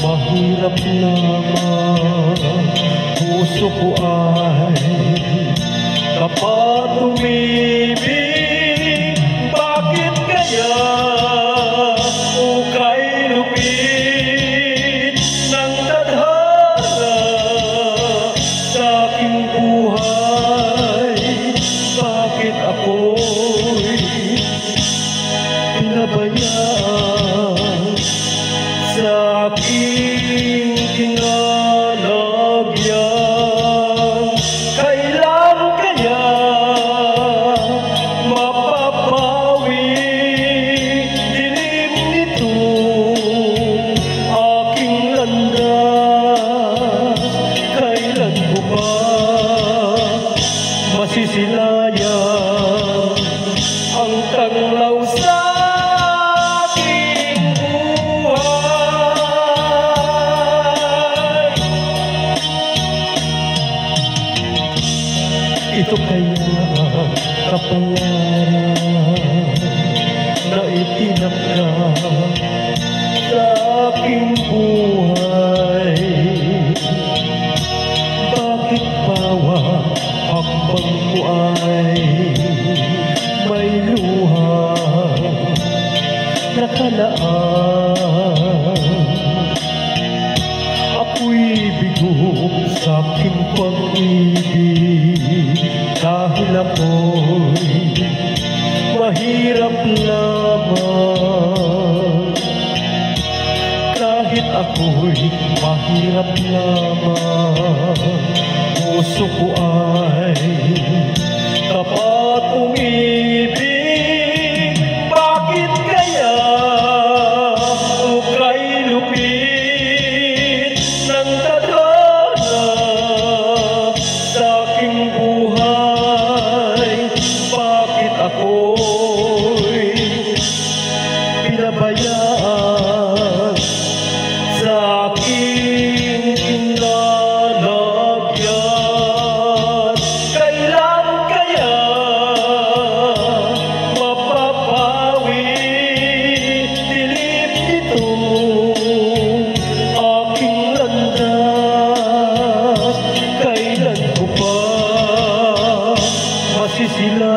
mahirap naman. Puso ko ay kapag umibig, bakit kaya ukay lupit ng tadhana sa aking buhay? Bakit ako'y pinabayaan sa aking kinalagyan? Kailan kaya mapapawi dilim nitong aking landas? Kailan ko ba masisilayan ang tanglaw sa aking buhay? Ito kaya kapalaran na itinakda sa aking buhay? Bakit bawat hakbang ko ay may luha nakalaan? Ako'y bigo sa aking pag-ibig dahil ako'y mahirap lamang. Kahit ako'y mahirap lamang, puso ko ay tapat umibig. Bakit kaya ukay lupit ng tadhana sa aking buhay? Bakit ako'y pinabayaan sa aking kinalagyan? Kailan kaya mapapawi dilim nitong aking landas? Kailan ko pa masisilayan